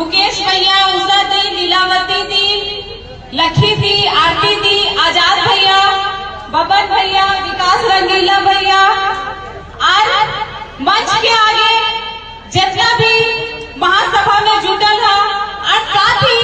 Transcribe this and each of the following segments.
मुकेश भैया, उषा दी, लीलावती दी, लखी दी, आरती दी, आजाद भैया, बबन भैया, विकास रंगीला भैया और मंच के आगे जितना भी महासभा में जुटल है और साथ ही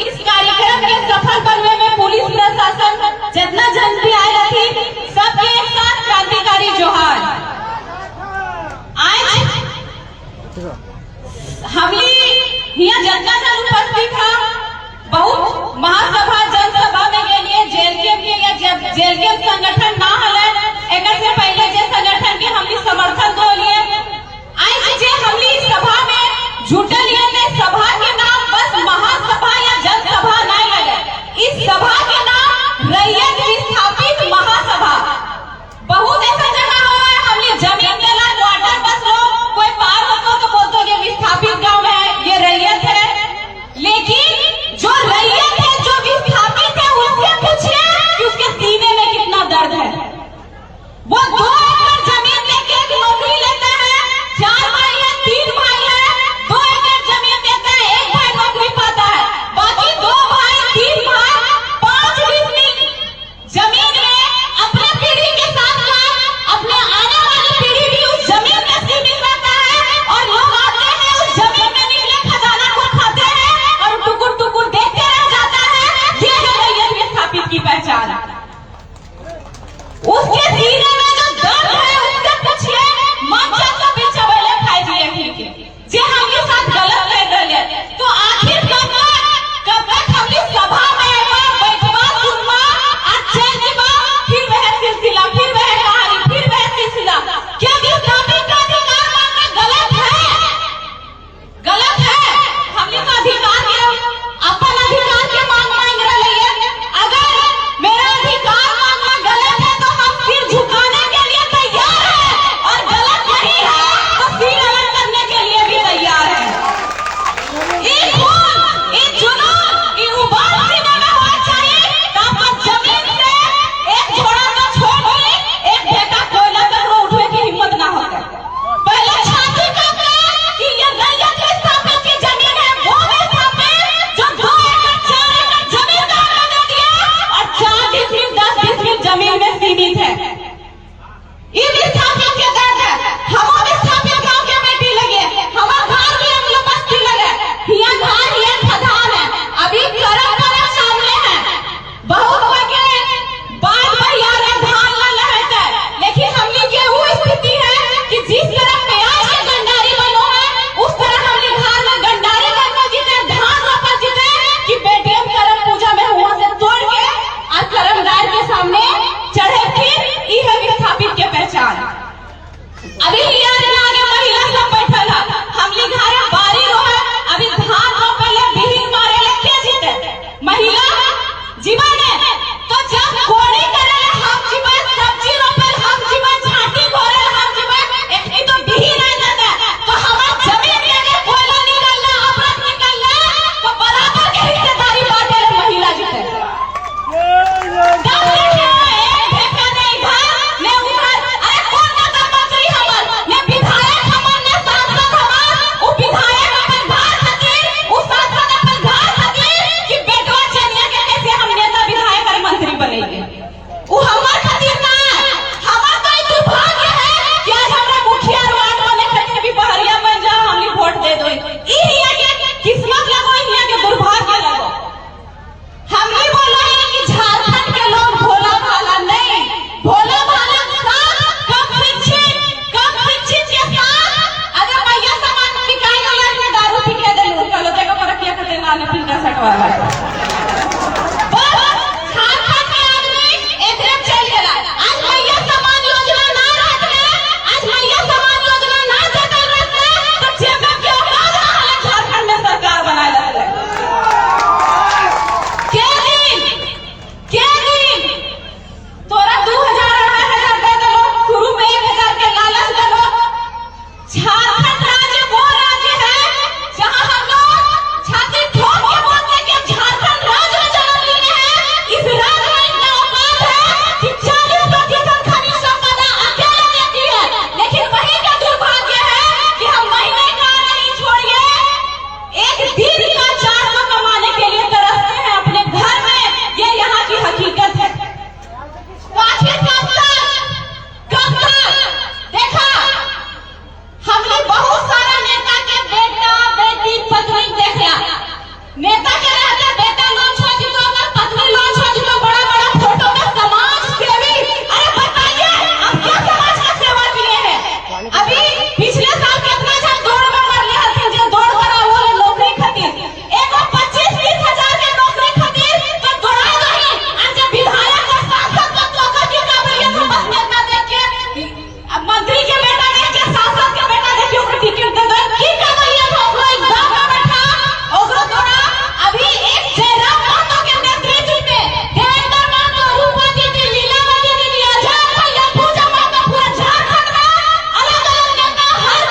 इस कार्यक्रम के सफल बनने में पुलिस प्रशासन जितना जन भी आए रही सबके एक साथ क्रांतिकारी जोहार। आज हमली यहाँ जनता जन उपस्थित था, बहुत महासभा जनसभा में के लिए जेल के संगठन ना हले एक से पहले जे संगठन के हमली समर्थन दो लिए आज जे हमली सभा में जुटल लिए सभा के नाम बस महासभा या जनसभा नहीं लगे, इस सभा के नाम रैयत विस्थापित महासभा। बहुत ऐसा जगह हुआ है हमने जमीन देला क्वार्टर बस लो कोई पार होता तो बोलते ये विस्थापित गांव है, ये रैयत है, लेकिन जो रैयत है जो विस्थापित है उससे पूछिए कि उसके सीने में कितना दर्द है। वो 2 एकड़ जमीन लेके नौकरी लेता है, 4 भाई है, 3 भाई है, 2 एकड़ जमीन देता है, 1 भाई नौकरी पाता है, बाकी 2 भाई 3 भाई 5 डिसमिल जमीन में अपने पीढ़ी के साथ साथ अपने आने वाली पीढ़ी भी उस जमीन में सीमित रहता है और लोग आते हैं उस जमीन में निकले खजाना को खाते हैं और टुकुर टुकुर देखते रह जाता है। ये है रैयत विस्थापित की पहचान। उसके सीने में जो दर्द है उससे पूछिए मंचा को भी चबले खाई दिए जे हमके साथ गलत कर रहे तो आखिर कब तक हमने सभा में बैठवा सुनवा और चल जीवा, फिर वह सिलसिला, फिर वह कहानी, फिर वह सिलसिला। क्या विस्थापित का अधिकार मांगना गलत है? गलत है। हमने तो अधिकार के अपन अधिकार के मांग रहे हैं। अगर मेरा अधिकार मांगना गलत है तो हम सिर झुकाने के लिए तैयार हैं और गलत नहीं है तो सिर अलग करने के लिए भी तैयार है। एक खून, एक जुनून, एक उबाल सीने में होना चाहिए तो अपन जमीन से एक झोड़ा तो छोड़ दे, एक बेटा कोयला तक उठने की हिम्मत ना होगा। पहले छाती कांपे कि ये रैयत विस्थापित की जमीन है, वो विस्थापित जो 2 एकड़ 4 एकड़ जमीन का दे दिया और 4 डिसमिल 10 डिसमिल जमीन में सीमित है। ये विस्थापित के दर्द है। हम विस्थापित गांव के बेटी लगे, हमारा घर भी हम लोग बस्ती लगे, हिया घर हिया खदान है, अभी करम सामने है। बहुत के बाद भैया धान ला रहता है, लेकिन हमने के वो स्थिति है कि जिस तरह प्याज के गंडारी बनो है उस तरह हमने घर में गंडारी करना जीते, धान रोपा जीते कि बेटियों करम पूजा में हुआ से तोड़ के और करम गाय के सामने चढ़े, फिर ये है विस्थापित के पहचान। अभी आगे महिला सब बैठल है, हमली घर बारी रो है, अभी धान रोपे ले बिहीन मारे ले के जीते महिला जीवन है तो जब कोड़ी करे हम जीवन, सब्जी रोपे हम जीवन, छाटी गोरे हम जीवन, एक तो बिहीन आ जाता तो हमार जमीन में अगर कोयला निकलना अमृत निकलना तो बराबर के हिस्सेदारी बांटे महिला जीते। किस्मत लगो यहाँ के दुर्भाग्य लगो। हम नहीं बोल रहे हैं कि झारखंड के लोग भोला भाला नहीं, भोला भाला कम शिक्षित के साथ अगर भैया सामान बिकाई वाला में दारू पी के दे चलो देखो पर क्या करते ना ने फिल्टर सटवा है। झारखंड के आदमी एकदम चल गेला। आज भैया सामान योजना ना रहते, आज भैया सामान योजना ना जगल रहते तो जेब में क्यों झारखंड में सरकार बनाए रहते। तोरा 2000 2,500 दे दो, शुरू में 1,000 के लालच दे दो। झारखंड राज्य वो राज्य है जहां हम लोग छाती ठोक के बोलते हैं कि झारखंड राज्य में जन्म लिए हैं। इस राज्य में इतना औकात है कि 40% खनिज संपदा अकेले देती है, लेकिन वही का दुर्भाग्य है कि हम महीने का नहीं छोड़िए एक दिन का पिछले साल कितना जन दौड़ में मरले हथिन जे दौड़ करा वो नौकरी खातिर एगो 25-30 हजार के नौकरी खातिर तो दौड़ा रही और जब विधायक और सांसद का तोका की काबिलियत हम बस नेता देख के अब मंत्री के बेटा देख के सांसद के बेटा देख के ओकरा टिकट दे दे की काबिलियत हो ओकरा एग्जाम में बैठा ओकरा दौड़ा अभी एक जयराम महतो के नेतृत्व में देवेंद्र महतो रूपा दीदी लीलावती दीदी अजय भैया पूजा महतो पूरा झारखंड में अलग अलग नेता हर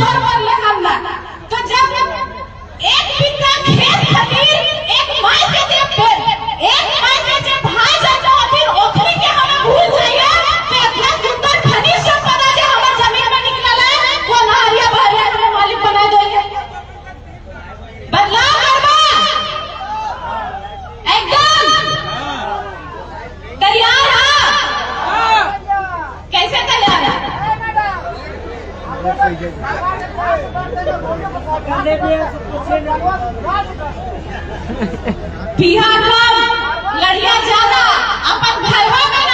तोड़ मरले हमला। तो जब एक पिता खेत खातिर एक माय के जब एक माय के जब भाई जाता फिर ओखरी के हमें भूल जाइए तो इतना सुंदर खनिज संपदा जो हमार जमीन में निकलल है वो ना हरिया भरिया के मालिक बना देंगे। बदलाव करवा एकदम तैयार है। कैसे तैयार है? बिहार कम लड़िया ज्यादा अपन घरवा में